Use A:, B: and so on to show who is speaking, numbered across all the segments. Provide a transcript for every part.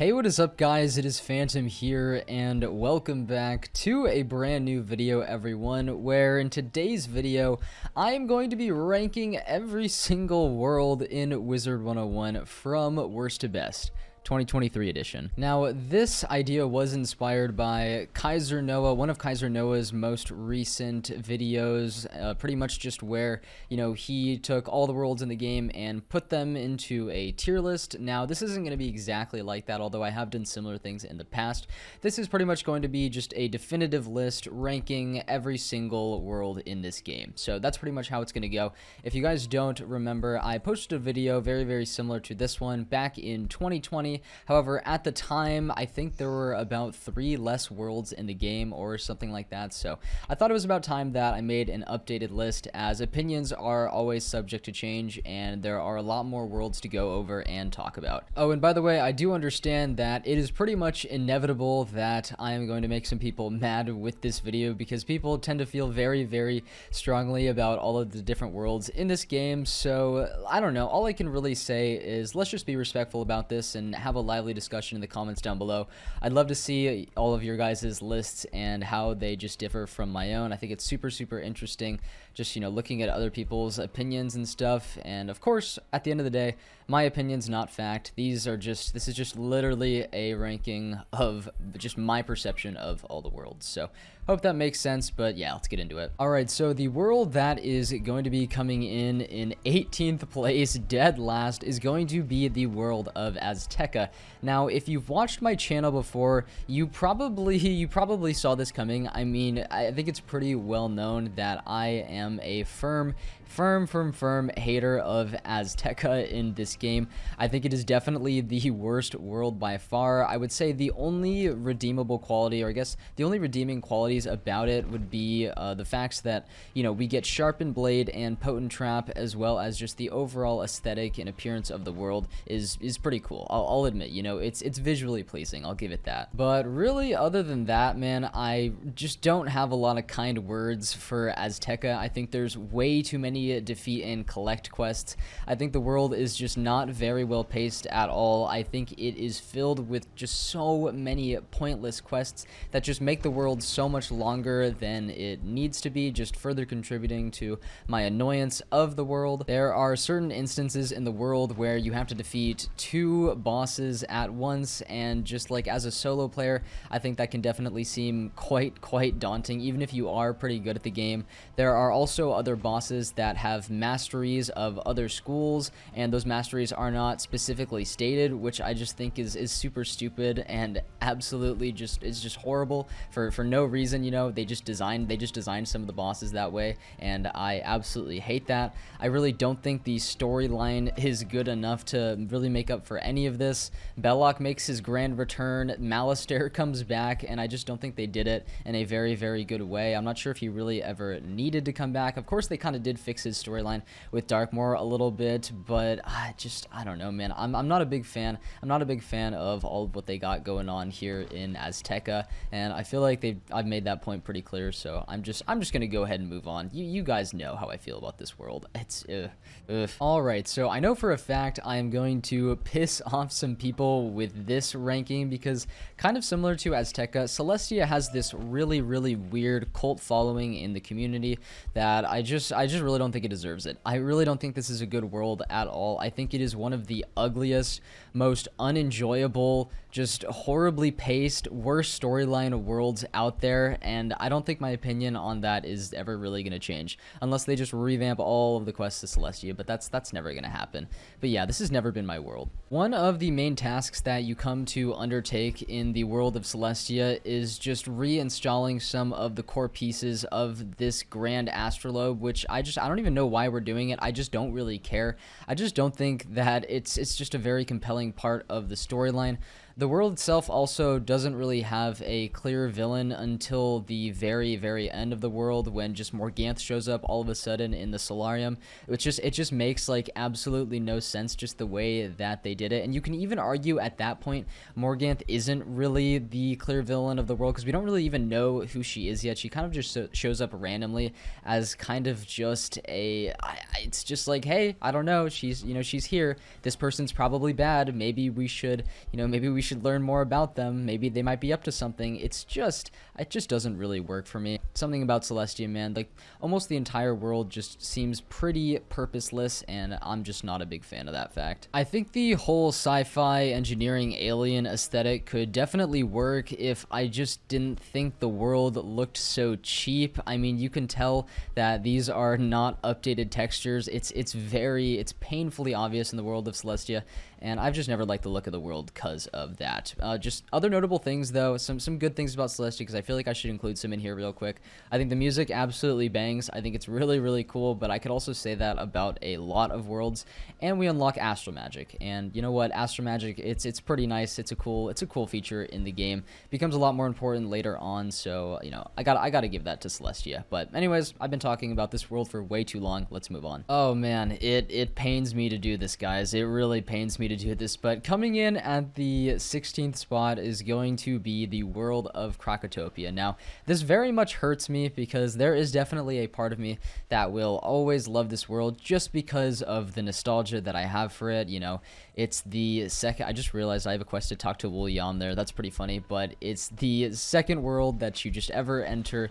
A: Hey, what is up guys? It is Phantom here and welcome back to a brand new video, everyone, where in today's video I am going to be ranking every single world in Wizard101 from worst to best. 2023 edition. Now, this idea was inspired by Kaiser Noah, one of Kaiser Noah's most recent videos, pretty much just where, he took all the worlds in the game and put them into a tier list. Now, this isn't going to be exactly like that, although I have done similar things in the past. This is pretty much going to be just a definitive list ranking every single world in this game. So that's pretty much how it's going to go. If you guys don't remember, I posted a video very, very similar to this one back in 2020. However, at the time, I think there were about 3 less worlds in the game or something like that, so I thought it was about time that I made an updated list, as opinions are always subject to change and there are a lot more worlds to go over and talk about. Oh, and by the way, I do understand that it is pretty much inevitable that I am going to make some people mad with this video, because people tend to feel very, very strongly about all of the different worlds in this game. So I don't know, all I can really say is let's just be respectful about this and have a lively discussion in the comments down below. I'd love to see all of your guys' lists and how they just differ from my own. I think it's super, super interesting just, looking at other people's opinions and stuff. And of course, at the end of the day, my opinion's not fact. This is just literally a ranking of just my perception of all the worlds. So hope that makes sense, but yeah, let's get into it. All right, so the world that is going to be coming in 18th place, dead last, is going to be the world of Azteca. Now, if you've watched my channel before, you probably saw this coming. I mean, I think it's pretty well known that I am a firm hater of Azteca in this game. I think it is definitely the worst world by far. I would say the only redeemable quality, or I guess the only redeeming qualities about it, would be the facts that, we get Sharpened Blade and Potent Trap, as well as just the overall aesthetic and appearance of the world is pretty cool. I'll admit, it's visually pleasing. I'll give it that. But really, other than that, man, I just don't have a lot of kind words for Azteca. I think there's way too many defeat and collect quests. I think the world is just not very well paced at all. I think it is filled with just so many pointless quests that just make the world so much longer than it needs to be, just further contributing to my annoyance of the world. There are certain instances in the world where you have to defeat 2 bosses at once, and just like as a solo player, I think that can definitely seem quite daunting, even if you are pretty good at the game. There are also other bosses that have masteries of other schools, and those masteries are not specifically stated, which I just think is super stupid and absolutely is just horrible for no reason. They just designed some of the bosses that way, and I absolutely hate that. I really don't think the storyline is good enough to really make up for any of this. Belloc makes his grand return, Malistaire comes back, and I just don't think they did it in a very, very good way. I'm not sure if he really ever needed to come back. Of course, they kind of did fix his storyline with Darkmoor a little bit, but I don't know, man. I'm not a big fan. I'm not a big fan of all of what they got going on here in Azteca, and I feel like I've made that point pretty clear. So I'm just gonna go ahead and move on. You guys know how I feel about this world. It's all right. So I know for a fact I am going to piss off some people with this ranking, because kind of similar to Azteca, Celestia has this really, really weird cult following in the community that I just really don't think it deserves it. I really don't think this is a good world at all. I think it is one of the ugliest, most unenjoyable, just horribly paced, worst storyline worlds out there, and I don't think my opinion on that is ever really going to change unless they just revamp all of the quests to Celestia, but that's never going to happen. But yeah, this has never been my world. One of the main tasks that you come to undertake in the world of Celestia is just reinstalling some of the core pieces of this grand astrolabe, which I don't even know why we're doing it. I just don't really care. I just don't think that it's just a very compelling part of the storyline. The world itself also doesn't really have a clear villain until the very, very end of the world, when just Morganth shows up all of a sudden in the Solarium. It just makes like absolutely no sense, just the way that they did it. And you can even argue at that point Morganth isn't really the clear villain of the world, because we don't really even know who she is yet. She kind of just shows up randomly as kind of just it's just like, hey, I don't know, she's here, this person's probably bad, maybe we should learn more about them, maybe they might be up to something. It just doesn't really work for me. Something about Celestia, man, like almost the entire world just seems pretty purposeless, and I'm just not a big fan of that fact. I think the whole sci-fi engineering alien aesthetic could definitely work if I just didn't think the world looked so cheap. I mean, you can tell that these are not updated textures. It's painfully obvious in the world of Celestia, and I've just never liked the look of the world because of that. Just other notable things, though, some good things about Celestia, because I feel like I should include some in here real quick. I think the music absolutely bangs. I think it's really, really cool, but I could also say that about a lot of worlds. And we unlock Astral Magic, and you know what? Astral Magic, it's pretty nice. It's a cool feature in the game. Becomes a lot more important later on, so I gotta give that to Celestia. But anyways, I've been talking about this world for way too long. Let's move on. Oh man, it pains me to do this, guys. It really pains me to do this, but coming in at the 16th spot is going to be the world of Krakatopia. Now, this very much hurts me because there is definitely a part of me that will always love this world just because of the nostalgia that I have for it. It's the second. I just realized I have a quest to talk to William there. That's pretty funny, but it's the second world that you just ever enter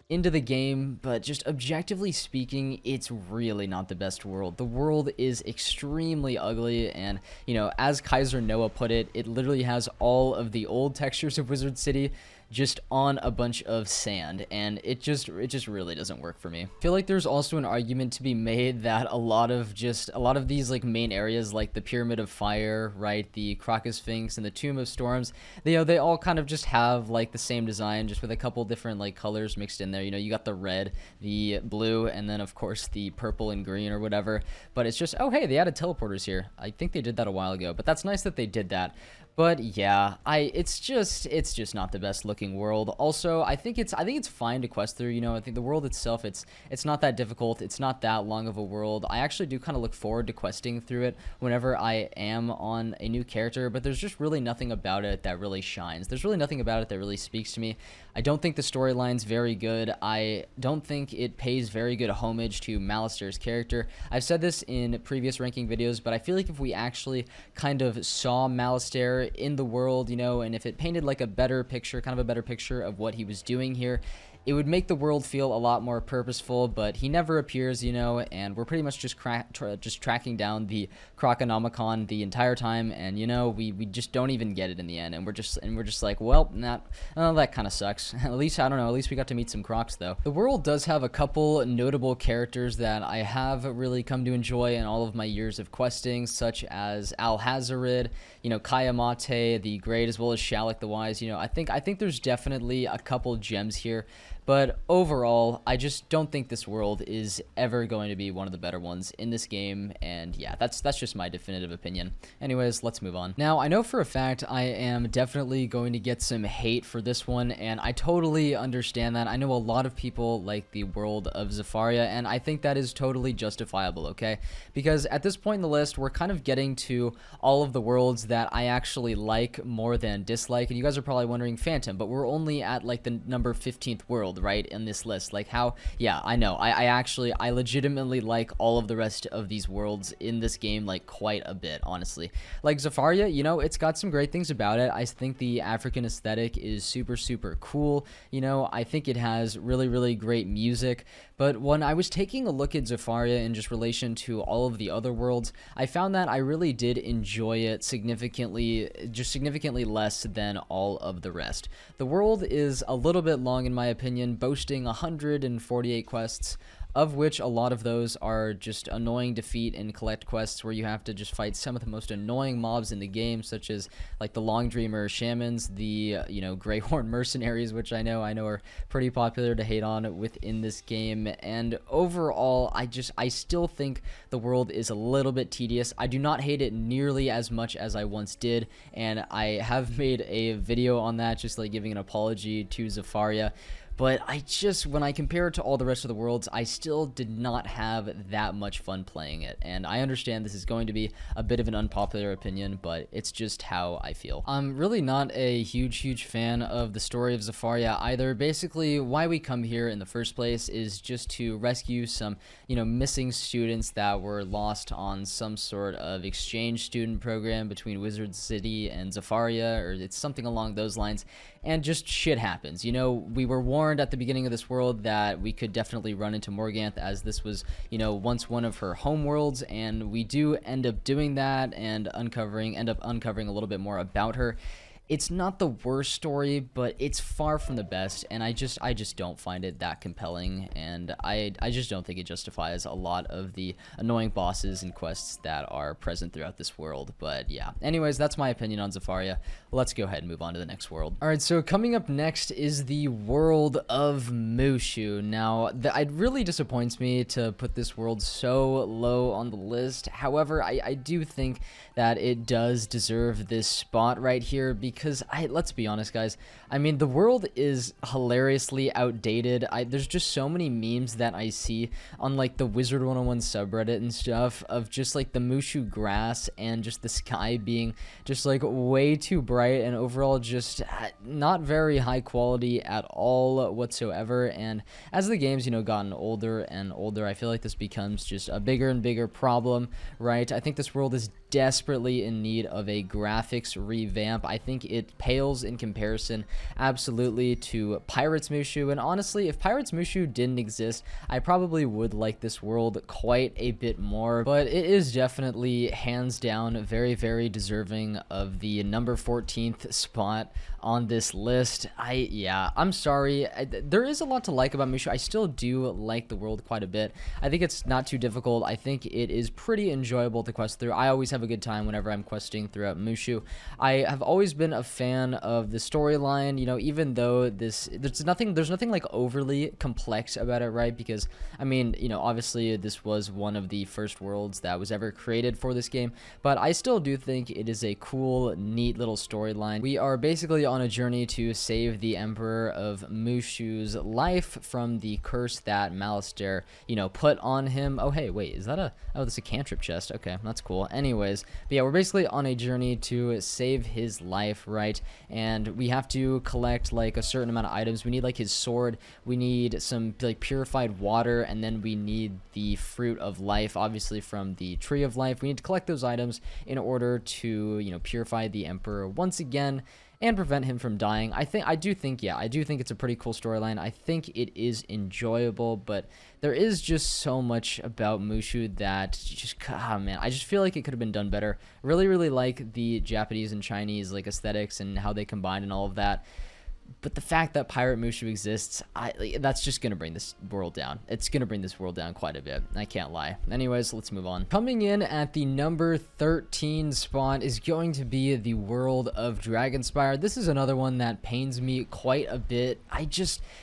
A: into the game, but just objectively speaking, it's really not the best world. The world is extremely ugly, and as Kaiser Noah put it, it literally has all of the old textures of Wizard City just on a bunch of sand, and it just really doesn't work for me. I feel like there's also an argument to be made that a lot of these like main areas, like the Pyramid of Fire, right, the Crocus Sphinx and the Tomb of Storms, they all kind of just have like the same design, just with a couple different like colors mixed in there. You got the red, the blue, and then of course the purple and green or whatever. But it's just, oh hey, they added teleporters here. I think they did that a while ago, but that's nice that they did that. But yeah, it's just not the best looking world. Also, I think it's fine to quest through. I think the world itself, it's not that difficult. It's not that long of a world. I actually do kind of look forward to questing through it whenever I am on a new character, but there's just really nothing about it that really shines. There's really nothing about it that really speaks to me. I don't think the storyline's very good. I don't think it pays very good homage to Malister's character. I've said this in previous ranking videos, but I feel like if we actually kind of saw Malister in the world, and if it painted like a better picture, kind of a better picture of what he was doing here, it would make the world feel a lot more purposeful. But he never appears, and we're pretty much just tracking down the Croconomicon the entire time, and we just don't even get it in the end, and we're just like, well, that kind of sucks. At least, I don't know, at least we got to meet some Crocs though. The world does have a couple notable characters that I have really come to enjoy in all of my years of questing, such as Alhazarid, Kayamate the Great, as well as Shalak the Wise. I think there's definitely a couple gems here. But overall, I just don't think this world is ever going to be one of the better ones in this game, and yeah, that's just my definitive opinion. Anyways, let's move on. Now, I know for a fact I am definitely going to get some hate for this one, and I totally understand that. I know a lot of people like the world of Zafaria, and I think that is totally justifiable, okay? Because at this point in the list, we're kind of getting to all of the worlds that I actually like more than dislike, and you guys are probably wondering, Phantom, but we're only at like the number 15th world, right, in this list. Like, how? Yeah, I know, I legitimately like all of the rest of these worlds in this game, like, quite a bit, honestly. Like Zafaria, it's got some great things about it. I think the African aesthetic is super cool. I think it has really great music. But when I was taking a look at Zafaria in just relation to all of the other worlds, I found that I really did enjoy it significantly less than all of the rest. The world is a little bit long in my opinion, boasting 148 quests, of which a lot of those are just annoying defeat and collect quests where you have to just fight some of the most annoying mobs in the game, such as like the Long Dreamer Shamans, the Greyhorn Mercenaries, which I know are pretty popular to hate on within this game. And overall, I still think the world is a little bit tedious. I do not hate it nearly as much as I once did, and I have made a video on that, just like giving an apology to Zafaria. but when I compare it to all the rest of the worlds, I still did not have that much fun playing it, and I understand this is going to be a bit of an unpopular opinion, but it's just how I feel. I'm really not a huge fan of the story of Zafaria either. Basically, why we come here in the first place is just to rescue some, missing students that were lost on some sort of exchange student program between Wizard City and Zafaria, or it's something along those lines, and just shit happens. We were warned at the beginning of this world that we could definitely run into Morganth, as this was, once one of her home worlds, and we do end up doing that and end up uncovering a little bit more about her. It's not the worst story, but it's far from the best, and I just don't find it that compelling, and I just don't think it justifies a lot of the annoying bosses and quests that are present throughout this world. But yeah, anyways, that's my opinion on Zafaria. Let's go ahead and move on to the next world. Alright, so coming up next is the world of Mushu. Now, it really disappoints me to put this world so low on the list. However, I do think that it does deserve this spot right here, because let's be honest, guys, I mean, the world is hilariously outdated. There's just so many memes that I see on like the Wizard101 subreddit and stuff of just like the Mushu grass and just the sky being just like way too bright and overall just not very high quality at all whatsoever. And as the game's gotten older and older, I feel like this becomes just a bigger and bigger problem, right? I think this world is desperately in need of a graphics revamp. I think it pales in comparison absolutely to Pirates Mushu, and honestly, if Pirates Mushu didn't exist, I probably would like this world quite a bit more, but it is definitely hands down very deserving of the number 14th spot on this list. I'm sorry, there is a lot to like about Mushu. I still do like the world quite a bit. I think it's not too difficult. I think it is pretty enjoyable to quest through. I always have a good time whenever I'm questing throughout Mushu. I have always been a fan of the storyline, even though there's nothing like overly complex about it, right? Because I mean, obviously this was one of the first worlds that was ever created for this game, but I still do think it is a cool, neat little storyline. We are basically on a journey to save the Emperor of Mushu's life from the curse that Malister, put on him. Oh, hey, wait, is that that's a cantrip chest. Okay, that's cool. Anyways, but yeah, we're basically on a journey to save his life, right? And we have to collect like a certain amount of items. We need like his sword, we need some like purified water, and then we need the fruit of life, obviously from the tree of life. We need to collect those items in order to, purify the Emperor once again and prevent him from dying. I do think it's a pretty cool storyline. I think it is enjoyable, but there is just so much about Mushu that just, man, I just feel like it could have been done better. Really like the Japanese and Chinese like aesthetics and how they combine and all of that. But the fact that Pirate Mushu exists, that's just going to bring this world down. It's going to bring this world down quite a bit. I can't lie. Anyways, let's move on. Coming in at the number 13 spot is going to be the world of Dragonspire. This is another one that pains me quite a bit.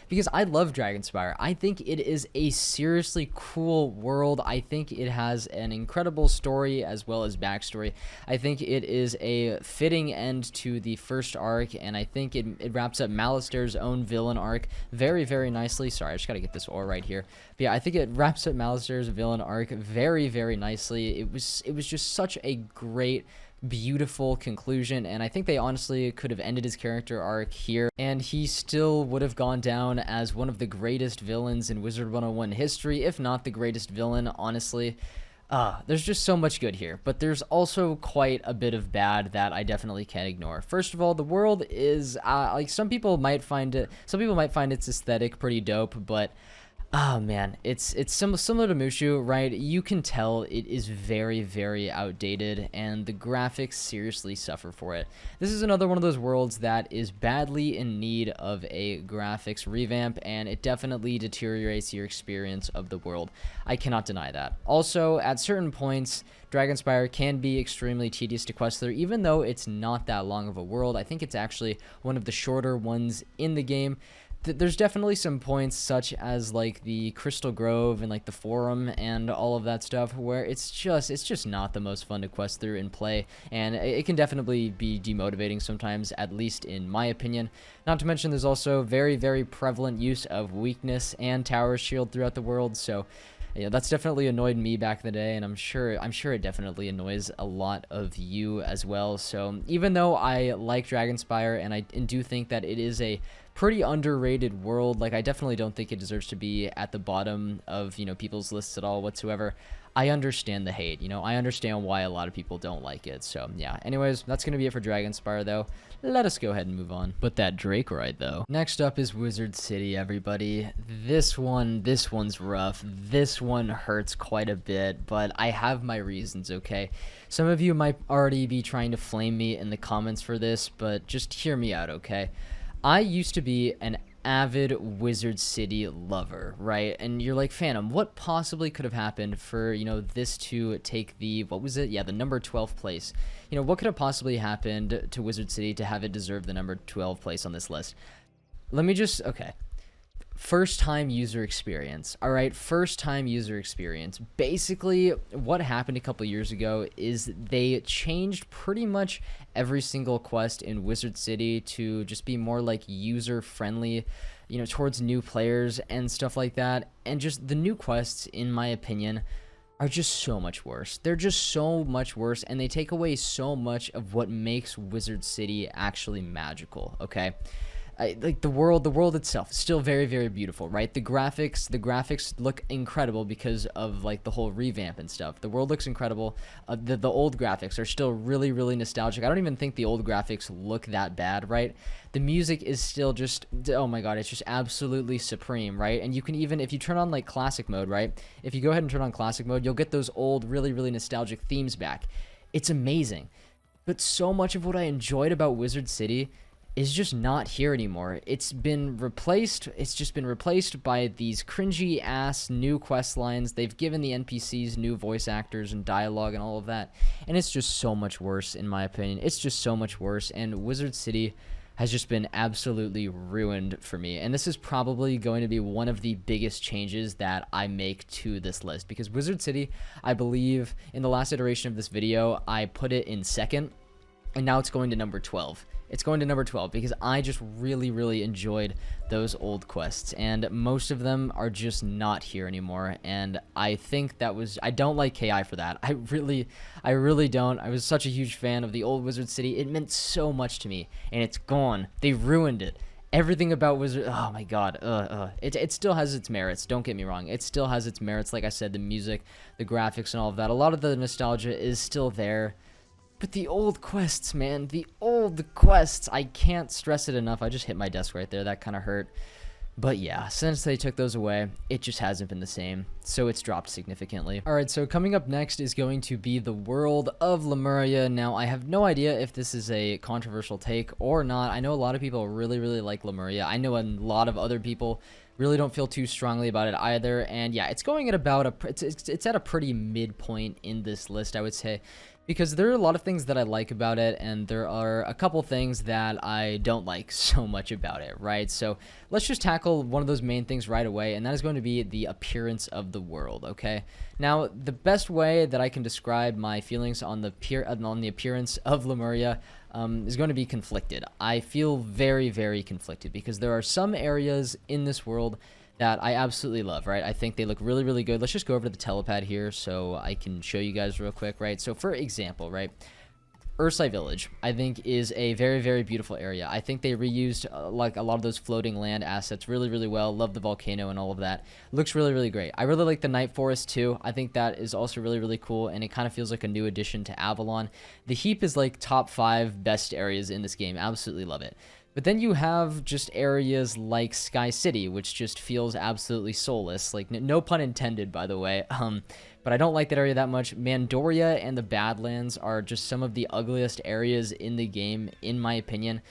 A: Because I love Dragonspire. I think it is a seriously cool world. I think it has an incredible story as well as backstory. I think it is a fitting end to the first arc, and I think it wraps up Malister's own villain arc very nicely. Sorry, I just gotta get this ore right here. But yeah, I think it wraps up Malister's villain arc very nicely. It was just such a great, beautiful conclusion, and I think they honestly could have ended his character arc here, and he still would have gone down as one of the greatest villains in Wizard101 history, if not the greatest villain, honestly. There's just so much good here, but there's also quite a bit of bad that I definitely can't ignore. First of all, the world is like some people might find its aesthetic pretty dope, but oh man, it's similar to Mushu, right? You can tell it is very outdated, and the graphics seriously suffer for it. This is another one of those worlds that is badly in need of a graphics revamp, and it definitely deteriorates your experience of the world. I cannot deny that. Also, at certain points, Dragonspire can be extremely tedious to quest through, even though it's not that long of a world. I think it's actually one of the shorter ones in the game. there's definitely some points such as like the Crystal Grove and like the Forum and all of that stuff where it's just not the most fun to quest through and play, and it can definitely be demotivating sometimes, at least in my opinion. Not to mention there's also very prevalent use of weakness and tower shield throughout the world, so yeah, that's definitely annoyed me back in the day, and I'm sure it definitely annoys a lot of you as well. So even though I like Dragonspire and I do think that it is a pretty underrated world, like I definitely don't think it deserves to be at the bottom of, you know, people's lists at all whatsoever. I understand the hate, you know, I understand why a lot of people don't like it. So yeah, anyways, that's gonna be it for Dragonspire though. Let us go ahead and move on. But that Drake ride though. Next up is Wizard City, everybody. This one's rough. This one hurts quite a bit, but I have my reasons, okay? Some of you might already be trying to flame me in the comments for this, but just hear me out, okay? I used to be an avid Wizard City lover, right? And you're like, Phantom, what possibly could have happened for, you know, this to take the, what was it? Yeah, the number 12 place. You know, what could have possibly happened to Wizard City to have it deserve the number 12 place on this list? Let me just, okay. First time user experience. All right, first time user experience. Basically, what happened a couple years ago is they changed pretty much every single quest in Wizard City to just be more like user friendly, you know, towards new players and stuff like that. And just the new quests, in my opinion, are just so much worse. They're just so much worse, and they take away so much of what makes Wizard City actually magical, okay? Like the world itself is still very beautiful, right? The graphics look incredible because of like the whole revamp and stuff. The world looks incredible. The old graphics are still really nostalgic. I don't even think the old graphics look that bad, right? The music is still just, oh my god, it's just absolutely supreme, right? And you can even, if you turn on like classic mode, right? If you go ahead and turn on classic mode, you'll get those old really nostalgic themes back. It's amazing. But so much of what I enjoyed about Wizard City is just not here anymore. It's just been replaced by these cringy ass new quest lines. They've given the NPCs new voice actors and dialogue and all of that, and it's just so much worse in my opinion. It's just so much worse, and Wizard City has just been absolutely ruined for me, and this is probably going to be one of the biggest changes that I make to this list, because Wizard City, I believe in the last iteration of this video, I put it in second, and now it's going to number 12. It's going to number 12 because I just really enjoyed those old quests, and most of them are just not here anymore, and I think that was, I don't like KI for that. I really don't. I was such a huge fan of the old Wizard City. It meant so much to me, and it's gone. They ruined it. Everything about Wizard, oh my god, it still has its merits, don't get me wrong. It still has its merits, like I said, the music, the graphics, and all of that. A lot of the nostalgia is still there. But the old quests, man, the old quests, I can't stress it enough. I just hit my desk right there. That kind of hurt. But yeah, since they took those away, it just hasn't been the same. So it's dropped significantly. Alright, so coming up next is going to be the world of Lemuria. Now, I have no idea if this is a controversial take or not. I know a lot of people really like Lemuria. I know a lot of other people really don't feel too strongly about it either. And yeah, it's going at about it's at a pretty midpoint in this list, I would say. Because there are a lot of things that I like about it, and there are a couple things that I don't like so much about it, right? So let's just tackle one of those main things right away, and that is going to be the appearance of the world, okay? Now, the best way that I can describe my feelings on the appearance of Lemuria is going to be conflicted. I feel very conflicted because there are some areas in this world that I absolutely love, right? I think they look really good. Let's just go over to the telepad here so I can show you guys real quick, right? So for example, right, Ursai Village, I think, is a very beautiful area. I think they reused like a lot of those floating land assets really well. Love the volcano and all of that. Looks really great. I really like the Night Forest too. I think that is also really cool, and it kind of feels like a new addition to Avalon. The Heap is like top 5 best areas in this game. Absolutely love it. But then you have just areas like Sky City, which just feels absolutely soulless. Like, no pun intended, by the way. But I don't like that area that much. Mandoria and the Badlands are just some of the ugliest areas in the game, in my opinion.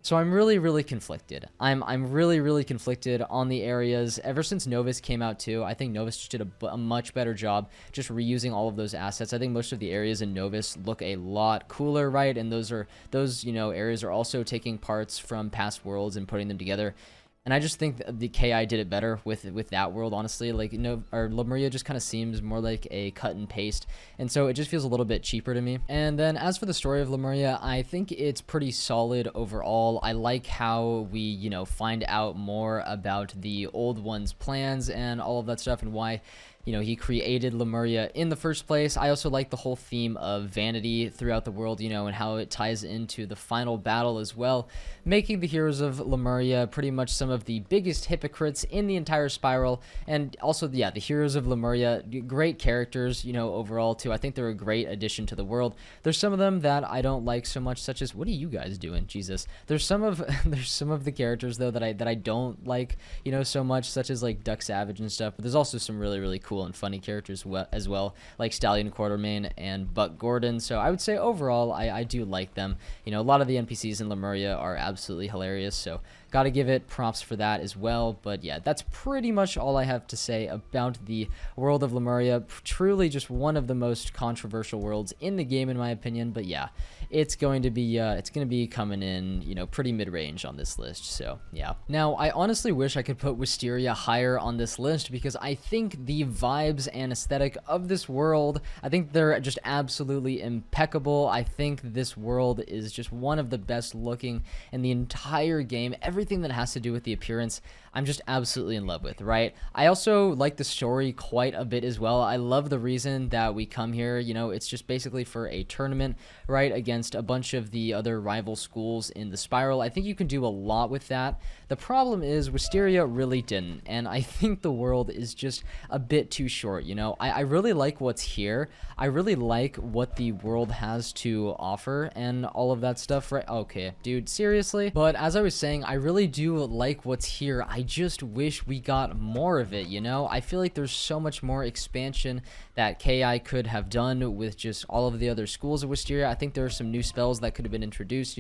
A: So I'm really conflicted. I'm really conflicted on the areas. Ever since Novus came out too, I think Novus just did a much better job just reusing all of those assets. I think most of the areas in Novus look a lot cooler, right? And those you know, areas are also taking parts from past worlds and putting them together. And I just think the KI did it better with that world, honestly. Like, or Lemuria just kind of seems more like a cut and paste, and so it just feels a little bit cheaper to me. And then as for the story of Lemuria, I think it's pretty solid overall. I like how we, find out more about the Old One's plans and all of that stuff, and why he created Lemuria in the first place. I also like the whole theme of vanity throughout the world, and how it ties into the final battle as well, making the heroes of Lemuria pretty much some of the biggest hypocrites in the entire spiral. And also, yeah, the heroes of Lemuria, great characters, overall too. I think they're a great addition to the world. There's some of them that I don't like so much, such as, what are you guys doing? Jesus. There's some of the characters though that I don't like, so much, such as like Duck Savage and stuff. But there's also some really cool and funny characters as well, like Stallion Quartermain and Buck Gordon. So I would say overall I do like them. A lot of the NPCs in Lemuria are absolutely hilarious, so gotta give it props for that as well. But yeah, that's pretty much all I have to say about the world of Lemuria. Truly just one of the most controversial worlds in the game in my opinion. But yeah, it's going to be coming in, pretty mid-range on this list. So yeah. Now I honestly wish I could put Wisteria higher on this list, because I think the vibes and aesthetic of this world, I think they're just absolutely impeccable. I think this world is just one of the best looking in the entire game. Everything that has to do with the appearance, I'm just absolutely in love with, right? I also like the story quite a bit as well. I love the reason that we come here. It's just basically for a tournament, right, against a bunch of the other rival schools in the spiral. I think you can do a lot with that. The problem is Wisteria really didn't, and I think the world is just a bit too short. I really like what's here. I really like what the world has to offer and all of that stuff, right? Okay, dude, seriously? But as I was saying, I really do like what's here. I just wish we got more of it, I feel like there's so much more expansion that KI could have done with just all of the other schools of Wisteria. I think there are some new spells that could have been introduced,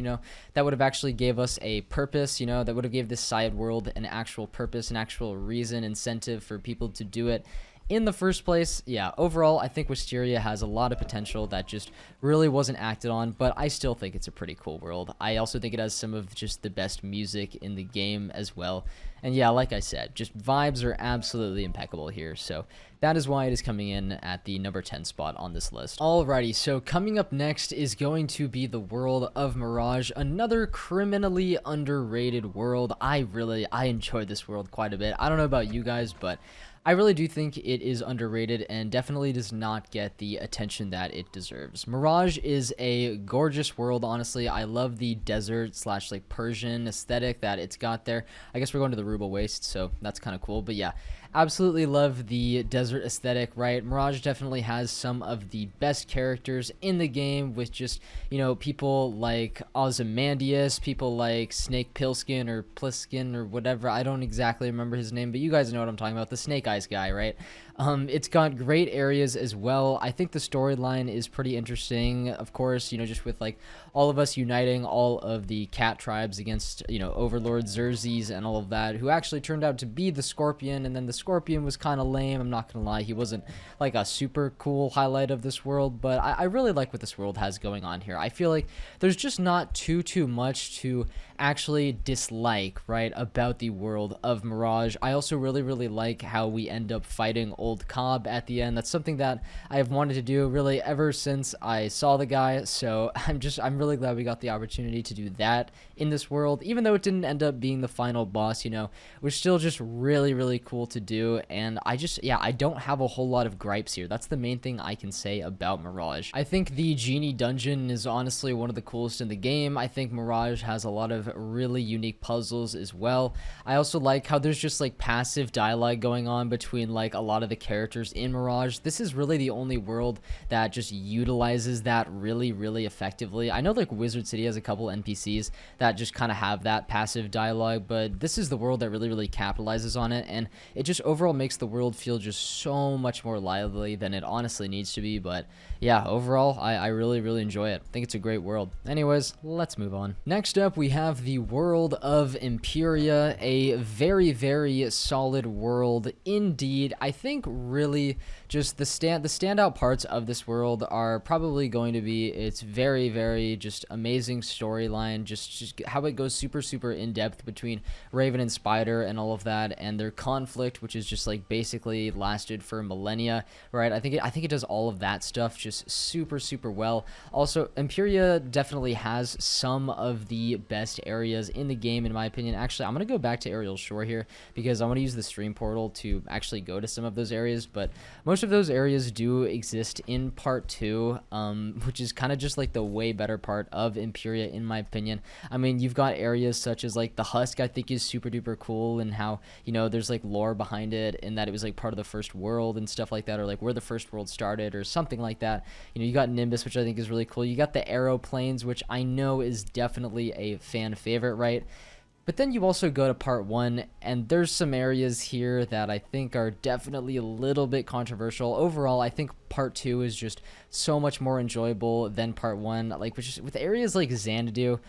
A: that would have actually gave us a purpose, that would have gave this side world an actual purpose, an actual reason, incentive for people to do it in the first place. Yeah, overall, I think Wisteria has a lot of potential that just really wasn't acted on, but I still think it's a pretty cool world. I also think it has some of just the best music in the game as well. And yeah, like I said, just vibes are absolutely impeccable here, so that is why it is coming in at the number 10 spot on this list. Alrighty, so coming up next is going to be the world of Mirage, another criminally underrated world. I enjoyed this world quite a bit. I don't know about you guys, but I really do think it is underrated and definitely does not get the attention that it deserves. Mirage is a gorgeous world, honestly. I love the desert / like Persian aesthetic that it's got there. I guess we're going to the Ruba Waste, so that's kind of cool. But yeah, absolutely love the desert aesthetic, right? Mirage definitely has some of the best characters in the game, with just, people like Ozymandias, people like Snake Pillskin or Pliskin or whatever. I don't exactly remember his name, but you guys know what I'm talking about, the Snake Eyes guy, right? It's got great areas as well. I think the storyline is pretty interesting, of course, just with like all of us uniting all of the cat tribes against, Overlord Xerxes and all of that, who actually turned out to be the Scorpion, and then the Scorpion was kind of lame. I'm not gonna lie, he wasn't like a super cool highlight of this world, but I really like what this world has going on here. I feel like there's just not too much to actually dislike, right, about the world of Mirage. I also really like how we end up fighting Old Cobb at the end. That's something that I have wanted to do really ever since I saw the guy, so I'm really glad we got the opportunity to do that in this world, even though it didn't end up being the final boss. It was still just really cool to do, and I don't have a whole lot of gripes here. That's the main thing I can say about Mirage. I think the Genie Dungeon is honestly one of the coolest in the game. I think Mirage has a lot of really unique puzzles as well. I also like how there's just like passive dialogue going on between like a lot of the characters in Mirage. This is really the only world that just utilizes that really effectively. I know like Wizard City has a couple NPCs that just kind of have that passive dialogue, but this is the world that really capitalizes on it, and it just overall makes the world feel just so much more lively than it honestly needs to be. But yeah, overall, I really enjoy it. I think it's a great world. Anyways, let's move on. Next up, we have the world of Imperia, a very solid world indeed. I think think really just the standout parts of this world are probably going to be its very, very just amazing storyline, just how it goes super in depth between Raven and Spire and all of that, and their conflict, which is just like basically lasted for millennia, right? I think it does all of that stuff just super well. Also, Imperia definitely has some of the best areas in the game, in my opinion. Actually, I'm gonna go back to Aerial Shore here because I want to use the stream portal to actually go to some of those areas, but most of those areas do exist in part 2, which is kind of just like the way better part of Imperia, in my opinion. I mean, you've got areas such as like the Husk, I think is super duper cool, and how, you know, there's like lore behind it and that it was like part of the first world and stuff like that, or like where the first world started or something like that. You know, you got Nimbus, which I think is really cool. You got the Arrow Plains, which I know is definitely a fan favorite, right? But then you also go to part 1, and there's some areas here that I think are definitely a little bit controversial. Overall, I think part 2 is just so much more enjoyable than part 1. Like, with areas like Xanadu,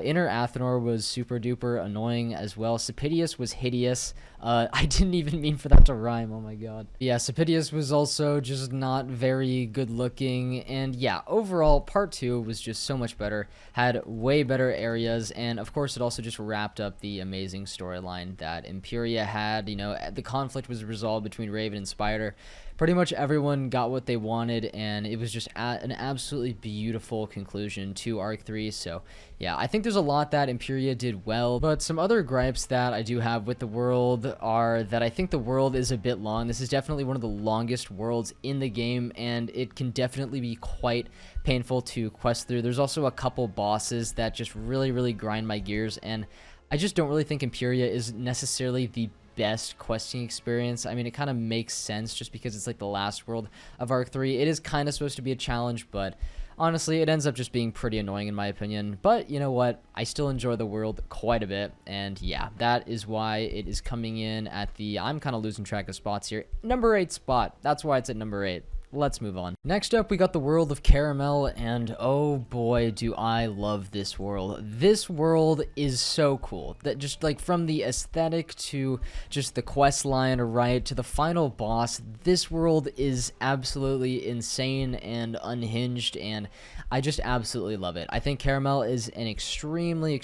A: Inner Athenor was super duper annoying as well. Sepidius was hideous. I didn't even mean for that to rhyme, oh my god. Yeah, Sepidius was also just not very good looking, and yeah, overall, part 2 was just so much better, had way better areas, and of course it also just wrapped up the amazing storyline that Imperia had. You know, the conflict was resolved between Raven and Spire. Pretty much everyone got what they wanted, and it was just an absolutely beautiful conclusion to Arc 3, so yeah, I think there's a lot that Imperia did well, but some other gripes that I do have with the world are that I think the world is a bit long. This is definitely one of the longest worlds in the game, and it can definitely be quite painful to quest through. There's also a couple bosses that just really grind my gears, and I just don't really think Imperia is necessarily the best questing experience. I mean, it kind of makes sense just because it's like the last world of Arc 3. It is kind of supposed to be a challenge, but honestly, it ends up just being pretty annoying in my opinion. But you know what? I still enjoy the world quite a bit, and yeah, that is why it is coming in at the, I'm kind of losing track of spots here, number 8 spot. That's why it's at number 8. Let's move on. Next up, we got the world of Caramel, and oh boy, do I love this world. This world is so cool. That just like from the aesthetic to just the quest line, right, to the final boss, this world is absolutely insane and unhinged, and I just absolutely love it. I think Caramel is an extremely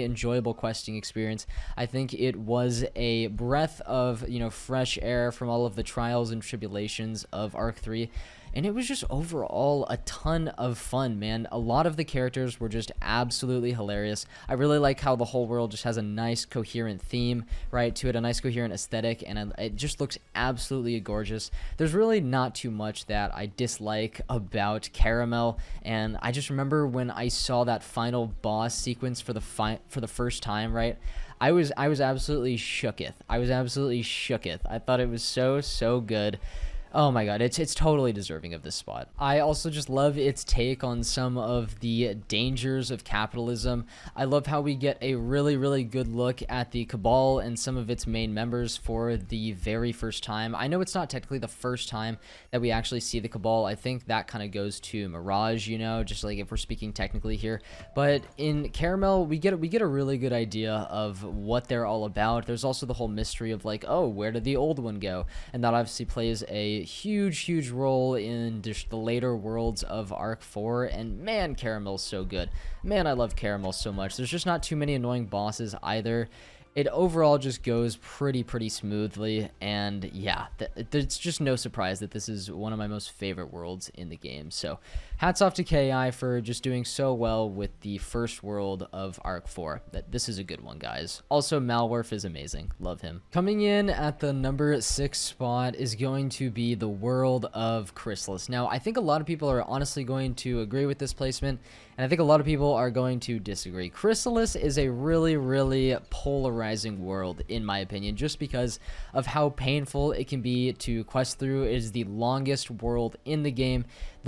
A: enjoyable questing experience. I think it was a breath of, you know, fresh air from all of the trials and tribulations of Arc 3. And it was just overall a ton of fun, man. A lot of the characters were just absolutely hilarious. I really like how the whole world just has a nice coherent theme, right, to it, a nice coherent aesthetic, and it just looks absolutely gorgeous. There's really not too much that I dislike about Caramel, and I just remember when I saw that final boss sequence for the first time, right, I was absolutely shooketh. I thought it was so good. Oh my god, it's totally deserving of this spot. I also just love its take on some of the dangers of capitalism. I love how we get a really good look at the Cabal and some of its main members for the very first time. I know it's not technically the first time that we actually see the Cabal. I think that kind of goes to Mirage, you know, just like if we're speaking technically here. But in Caramel, we get a really good idea of what they're all about. There's also the whole mystery of like, oh, where did the old one go? And that obviously plays a huge role in just the later worlds of Arc 4, and man, Caramel's so good. Man, I love Caramel so much. There's just not too many annoying bosses either. It overall just goes pretty smoothly, and yeah, it's just no surprise that this is one of my most favorite worlds in the game. So hats off to KI for just doing so well with the first world of Arc 4. This is a good one, guys. Also, Malwerf is amazing. Love him. Coming in at the number 6 spot is going to be the world of Chrysalis. Now, I think a lot of people are honestly going to agree with this placement, and I think a lot of people are going to disagree. Chrysalis is a really polarizing world, in my opinion, just because of how painful it can be to quest through. It is the longest world in the game.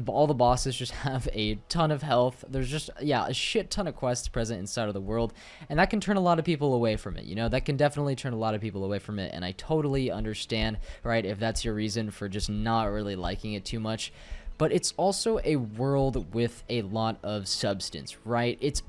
A: All the bosses just have a ton of health. There's just, yeah, a shit ton of quests present inside of the world, and that can turn a lot of people away from it. You know, that can definitely turn a lot of people away from it, and I totally understand, right, if that's your reason for just not really liking it too much. But it's also a world with a lot of substance, right? It's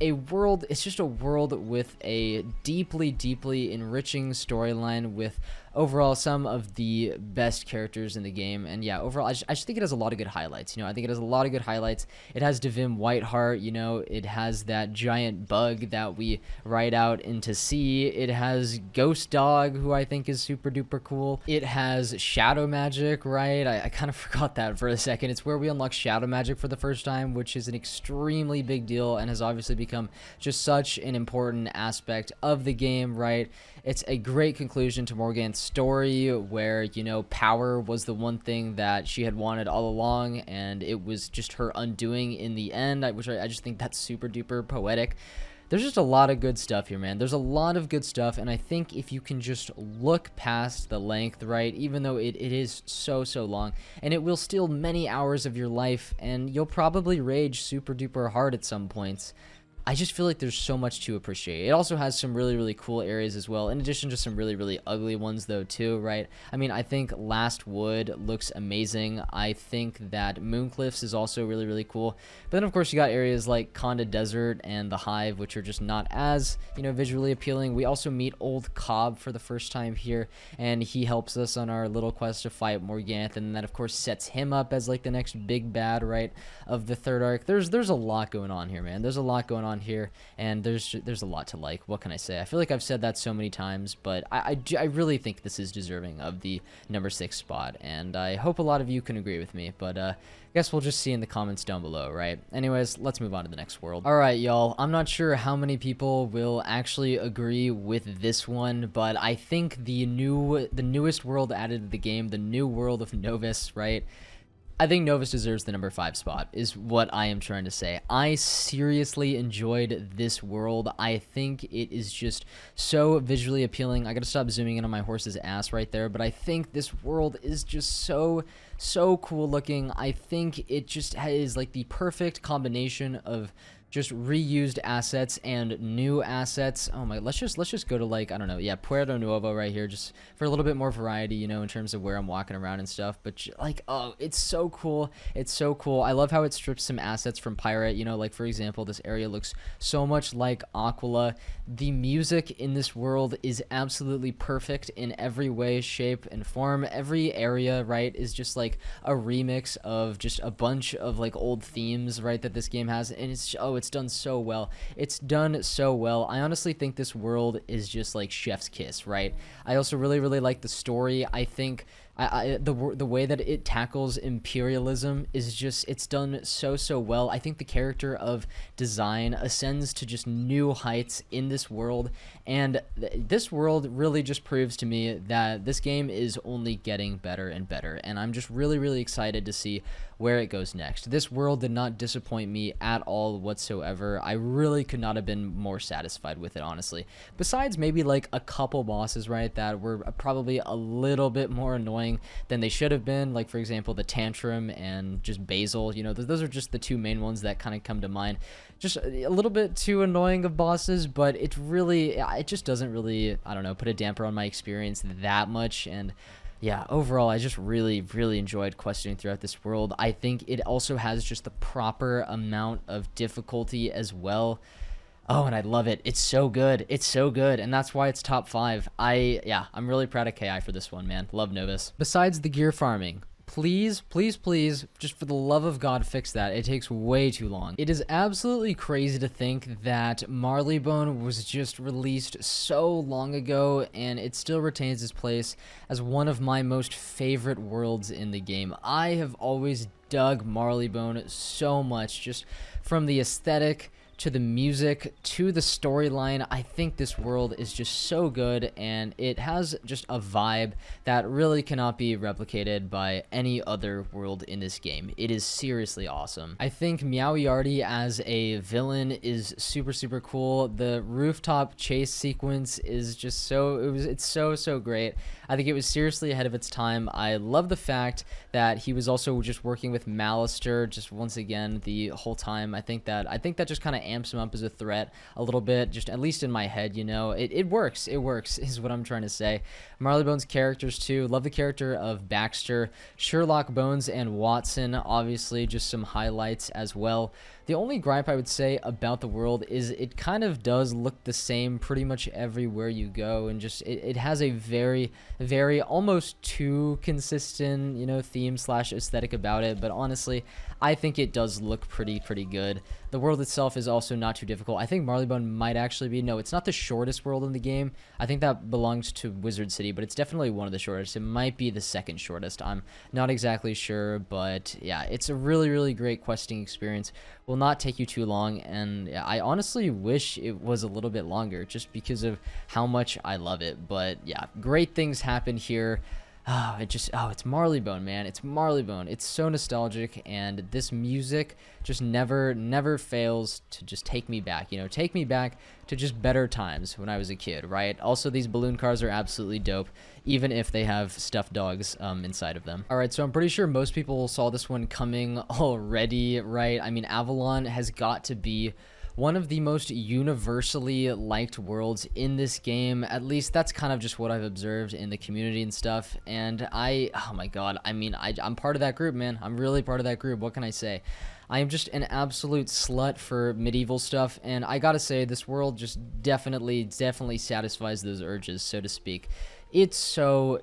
A: just a world with a deeply enriching storyline with overall some of the best characters in the game. And yeah, overall, I just think it has a lot of good highlights. I think it has a lot of good highlights. It has Devim Whiteheart, it has that giant bug that we ride out into sea. It has Ghost Dog, who I think is super duper cool. It has Shadow Magic, right? I kind of forgot that for a second. It's where we unlock Shadow Magic for the first time, which is an extremely big deal and has obviously become just such an important aspect of the game, right? It's a great conclusion to Morgana's story where, power was the one thing that she had wanted all along, and it was just her undoing in the end, which I just think that's super duper poetic. There's just a lot of good stuff here, man. There's a lot of good stuff, and I think if you can just look past the length, right, even though it is so long, and it will steal many hours of your life, and you'll probably rage super duper hard at some points, I just feel like there's so much to appreciate. It also has some really cool areas as well, in addition to some really ugly ones though too, right? I mean, I think Last Wood looks amazing. I think that Mooncliffs is also really cool. But then of course you got areas like Conda Desert and the Hive, which are just not as, visually appealing. We also meet Old Cobb for the first time here, and he helps us on our little quest to fight Morgantha, and that of course sets him up as like the next big bad, right, of the third arc. There's a lot going on here, man. There's a lot going on here, and there's a lot to like. What can I say? I feel like I've said that so many times, but I really think this is deserving of the number 6 spot, and I hope a lot of you can agree with me, but I guess we'll just see in the comments down below, right? Anyways, let's move on to the next world. All right, y'all, I'm not sure how many people will actually agree with this one, but I think the newest world added to the game, the new world of Novus, right? I think Novus deserves the number 5 spot, is what I am trying to say. I seriously enjoyed this world. I think it is just so visually appealing. I gotta stop zooming in on my horse's ass right there, but I think this world is just so cool looking. I think it just is like the perfect combination of just reused assets and new assets. Oh my, let's just go to, like, I don't know, yeah, Puerto Nuevo right here, just for a little bit more variety, in terms of where I'm walking around and stuff. But like, oh, it's so cool. It's so cool. I love how it strips some assets from Pirate, like for example, this area looks so much like Aquila. The music in this world is absolutely perfect in every way, shape, and form. Every area, right, is just like a remix of just a bunch of like old themes, right, that this game has, and it's done so well. It's done so well. I honestly think this world is just like chef's kiss, right? I also really like the story. I think the way that it tackles imperialism is just, it's done so well. I think the character of Design ascends to just new heights in this world, and this world really just proves to me that this game is only getting better and better, and I'm just really excited to see where it goes next. This world did not disappoint me at all whatsoever. I really could not have been more satisfied with it, honestly. Besides maybe like a couple bosses, right, that were probably a little bit more annoying than they should have been, like for example the Tantrum and just Basil. Those are just the two main ones that kind of come to mind. Just a little bit too annoying of bosses, but it just doesn't really, I don't know, put a damper on my experience that much. And yeah, overall, I just really enjoyed questing throughout this world. I think it also has just the proper amount of difficulty as well. Oh, and I love it. It's so good. It's so good, and that's why it's top 5. I'm really proud of KI for this one, man. Love Novus. Besides the gear farming, please, just for the love of God, fix that. It takes way too long. It is absolutely crazy to think that Marley Bone was just released so long ago, and it still retains its place as one of my most favorite worlds in the game. I have always dug Marley Bone so much, just from the aesthetic to the music, to the storyline. I think this world is just so good, and it has just a vibe that really cannot be replicated by any other world in this game. It is seriously awesome. I think Meowiarty as a villain is super cool. The rooftop chase sequence is just it's so great. I think it was seriously ahead of its time. I love the fact that he was also just working with Malister just once again the whole time. I think that just kind of amps him up as a threat a little bit, just at least in my head. It works is what I'm trying to say. Marley Bone's characters too, love the character of Baxter, Sherlock Bones, and Watson, obviously just some highlights as well. The only gripe I would say about the world is it kind of does look the same pretty much everywhere you go, and just it has a very, very almost too consistent, you know, theme slash aesthetic about it. But honestly, I think it does look pretty good. The world itself is also not too difficult. I think Marley Bone might actually be, no, it's not the shortest world in the game. I think that belongs to Wizard City, but it's definitely one of the shortest. It might be the second shortest. I'm not exactly sure, but yeah, it's a really great questing experience. Will not take you too long, and yeah, I honestly wish it was a little bit longer just because of how much I love it. But yeah, great things happen here. Oh, it's Marley Bone, man. It's Marley Bone. It's so nostalgic, and this music just never fails to just take me back, you know, take me back to just better times when I was a kid, right? Also, these balloon cars are absolutely dope, even if they have stuffed dogs inside of them. All right, so I'm pretty sure most people saw this one coming already, right? I mean, Avalon has got to be one of the most universally liked worlds in this game. At least that's kind of just what I've observed in the community and stuff. And oh my god, I mean, I'm part of that group, man. I'm really part of that group. What can I say? I am just an absolute slut for medieval stuff, and I gotta say, this world just definitely satisfies those urges, so to speak. It's so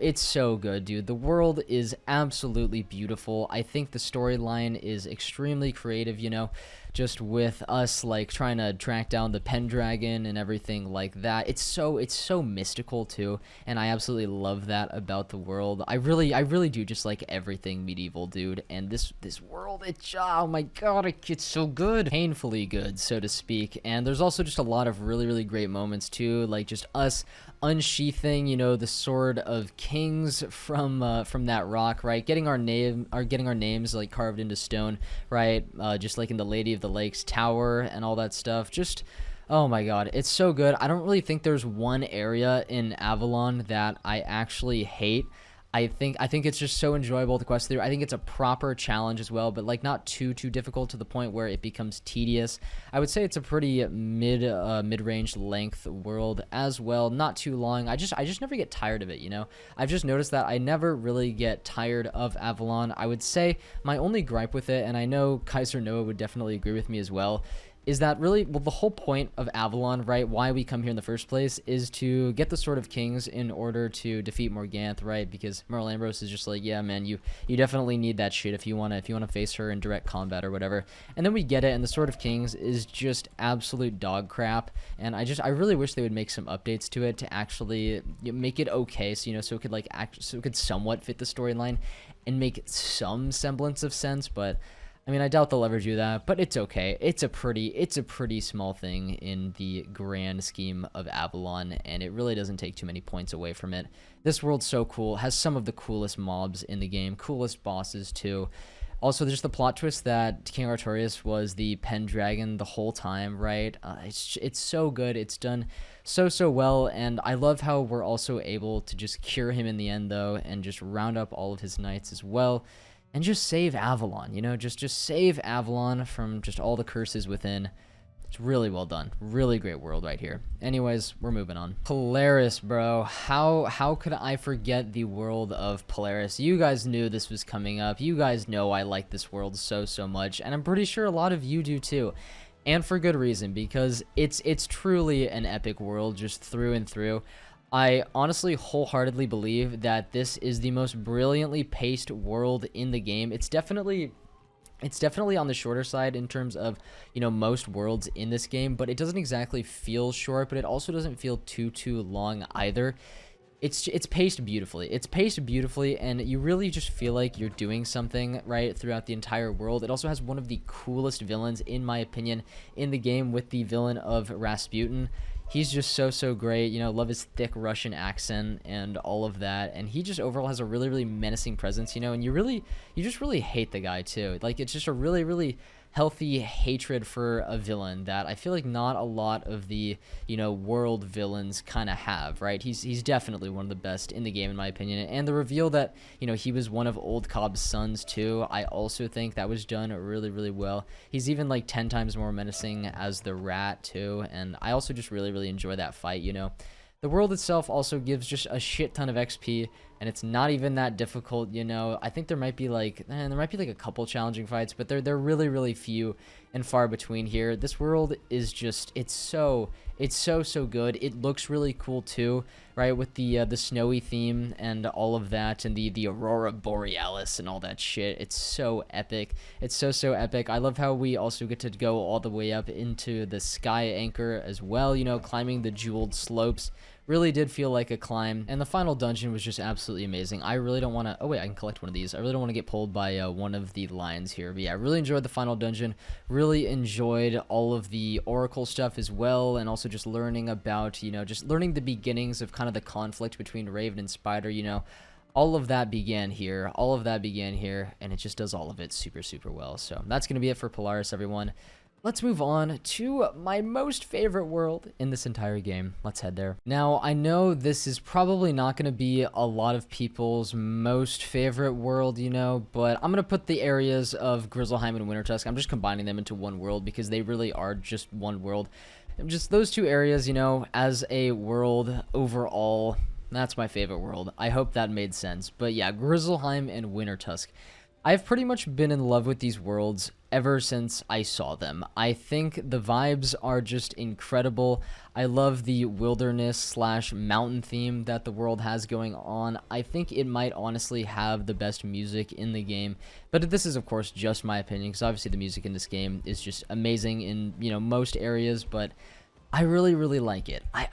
A: good, dude. The world is absolutely beautiful. I think the storyline is extremely creative, you know, just with us like trying to track down the Pendragon and everything like that. It's so mystical too, and I absolutely love that about the world. I really do just like everything medieval, dude. And this world, oh my god, it's so good, painfully good, so to speak. And there's also just a lot of really great moments too, like just us unsheathing, you know, the sword of kings from that rock, right? Getting our names like carved into stone, right? Just like in the Lady of the Lakes tower and all that stuff. Just, oh my god, it's so good. I don't really think there's one area in Avalon that I actually hate. I think it's just so enjoyable to quest through. I think it's a proper challenge as well, but like not too difficult to the point where it becomes tedious. I would say it's a pretty mid-range length world as well. Not too long. I just never get tired of it, you know. I've just noticed that I never really get tired of Avalon. I would say my only gripe with it, and I know Kaiser Noah would definitely agree with me as well, is that really, well, the whole point of Avalon, right, why we come here in the first place, is to get the Sword of Kings in order to defeat Morganth, right? Because Merle Ambrose is just like, yeah, man, you definitely need that shit if you wanna face her in direct combat or whatever. And then we get it, and the Sword of Kings is just absolute dog crap. And I really wish they would make some updates to it to actually make it okay, so, you know, so it could somewhat fit the storyline and make some semblance of sense. But I mean, I doubt they'll ever do that, but it's okay. It's a pretty small thing in the grand scheme of Avalon, and it really doesn't take too many points away from it. This world's so cool, has some of the coolest mobs in the game, coolest bosses too. Also, there's the plot twist that King Artorias was the Pendragon the whole time, right? It's so good. It's done so well, and I love how we're also able to just cure him in the end, though, and just round up all of his knights as well. And just save Avalon, you know, just save Avalon from just all the curses within. It's really well done. Really great world right here. Anyways, we're moving on. Polaris, bro. How could I forget the world of Polaris? You guys knew this was coming up. You guys know I like this world so much, and I'm pretty sure a lot of you do too. And for good reason, because it's truly an epic world just through and through. I honestly wholeheartedly believe that this is the most brilliantly paced world in the game. It's definitely on the shorter side in terms of, you know, most worlds in this game, but it doesn't exactly feel short, but it also doesn't feel too long either. It's paced beautifully. It's paced beautifully, and you really just feel like you're doing something right throughout the entire world. It also has one of the coolest villains, in my opinion, in the game, with the villain of Rasputin. He's just so great, you know, love his thick Russian accent and all of that, and he just overall has a really menacing presence, you know, and you just really hate the guy too. Like, it's just a really healthy hatred for a villain that I feel like not a lot of the, you know, world villains kind of have, right? He's definitely one of the best in the game, in my opinion. And the reveal that, you know, he was one of Old Cobb's sons too, I also think that was done really well. He's even like 10 times more menacing as the rat too, and I also just really enjoy that fight, you know. The world itself also gives just a shit ton of XP and it's not even that difficult, you know. I think there might be like a couple challenging fights, but they're really few and far between here. This world is just, it's so good. It looks really cool too, right, with the snowy theme and all of that, and the aurora borealis and all that shit. It's so epic. It's so epic. I love how we also get to go all the way up into the sky anchor as well, you know, climbing the jeweled slopes. Really did feel like a climb, and the final dungeon was just absolutely amazing. I really don't want to, oh wait, I can collect one of these. I really don't want to get pulled by one of the lions here, but yeah, I really enjoyed the final dungeon. Really enjoyed all of the oracle stuff as well, and also just learning about, you know, just learning the beginnings of kind of the conflict between Raven and Spire, you know. All of that began here, and it just does all of it super well. So that's going to be it for Polaris, everyone. Let's move on to my most favorite world in this entire game. Let's head there. Now, I know this is probably not going to be a lot of people's most favorite world, you know, but I'm going to put the areas of Grizzleheim and Wintertusk, I'm just combining them into one world because they really are just one world. Just those two areas, you know, as a world overall, that's my favorite world. I hope that made sense. But yeah, Grizzleheim and Wintertusk. I've pretty much been in love with these worlds ever since I saw them. I think the vibes are just incredible. I love the wilderness / mountain theme that the world has going on. I think it might honestly have the best music in the game, but this is of course just my opinion, because obviously the music in this game is just amazing in, you know, most areas, but I really like it. I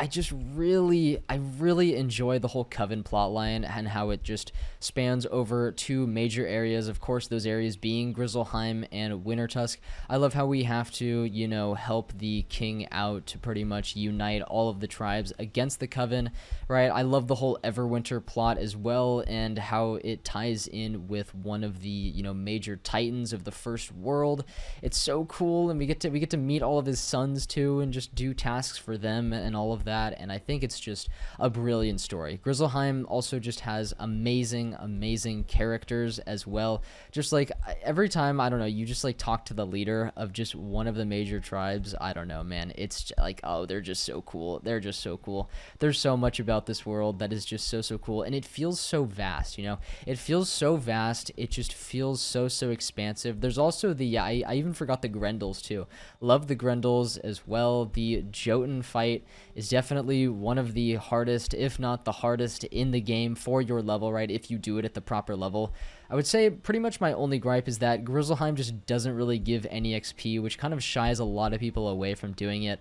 A: really enjoy the whole Coven plotline and how it just spans over two major areas. Of course, those areas being Grizzleheim and Wintertusk. I love how we have to, you know, help the king out to pretty much unite all of the tribes against the Coven, right? I love the whole Everwinter plot as well, and how it ties in with one of the, you know, major titans of the first world. It's so cool, and we get to meet all of his sons too, and just do tasks for them and all of that, and I think it's just a brilliant story. Grizzleheim also just has amazing characters as well. Just like every time, I don't know, you just like talk to the leader of just one of the major tribes, I don't know, man, it's like, oh, they're just so cool. There's so much about this world that is just so cool, and it feels so vast, you know. It feels so vast. It just feels so expansive. There's also the, I even forgot the Grendels too. Love the Grendels as well. The Jotun fight is definitely one of the hardest, if not the hardest, in the game for your level, right, if you do it at the proper level. I would say pretty much my only gripe is that Grizzleheim just doesn't really give any XP, which kind of shies a lot of people away from doing it.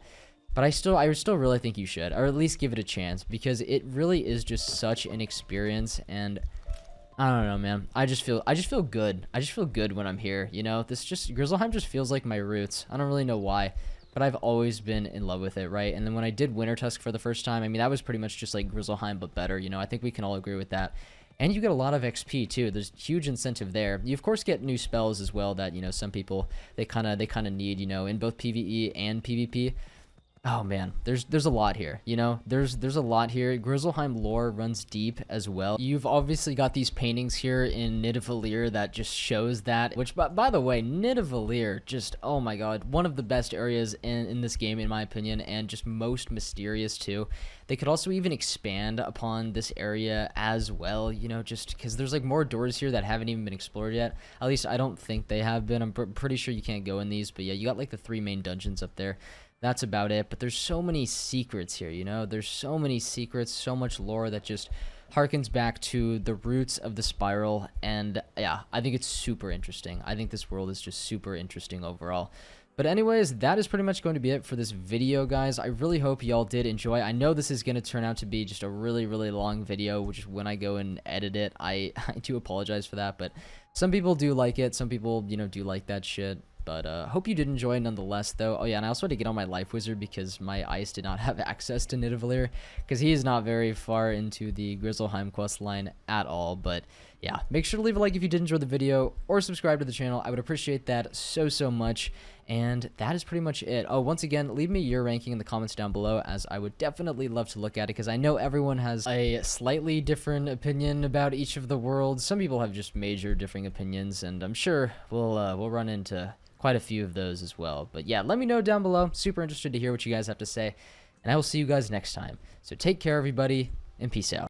A: But I still really think you should, or at least give it a chance, because it really is just such an experience, and I don't know, man. I just feel good. I just feel good when I'm here, you know? Grizzleheim just feels like my roots. I don't really know why, but I've always been in love with it, right? And then when I did Wintertusk for the first time, I mean, that was pretty much just like Grizzleheim, but better, you know? I think we can all agree with that. And you get a lot of XP too. There's huge incentive there. You of course get new spells as well that, you know, some people they kind of need, you know, in both PvE and PvP. Oh man, there's a lot here, you know. There's a lot here. Grizzleheim lore runs deep as well. You've obviously got these paintings here in Nidavellir that just shows that, which by the way, Nidavellir, just, oh my god, one of the best areas in this game in my opinion, and just most mysterious too. They could also even expand upon this area as well, you know, just because there's like more doors here that haven't even been explored yet. At least I don't think they have been. I'm pretty sure you can't go in these, but yeah, you got like the 3 main dungeons up there. That's about it, but there's so many secrets here, you know? There's so many secrets, so much lore that just harkens back to the roots of the spiral, and yeah, I think it's super interesting. I think this world is just super interesting overall. But anyways, that is pretty much going to be it for this video, guys. I really hope y'all did enjoy. I know this is going to turn out to be just a really long video, which is when I go and edit it. I do apologize for that, but some people do like it. Some people, you know, do like that shit. But hope you did enjoy nonetheless, though. Oh yeah, and I also had to get on my Life Wizard because my ice did not have access to Nidavellir, because he is not very far into the Grizzleheim quest line at all. But yeah, make sure to leave a like if you did enjoy the video, or subscribe to the channel. I would appreciate that so much. And that is pretty much it. Oh, once again, leave me your ranking in the comments down below, as I would definitely love to look at it, because I know everyone has a slightly different opinion about each of the worlds. Some people have just major differing opinions, and I'm sure we'll run into quite a few of those as well. But yeah, let me know down below. Super interested to hear what you guys have to say, and I will see you guys next time. So take care, everybody, and peace out.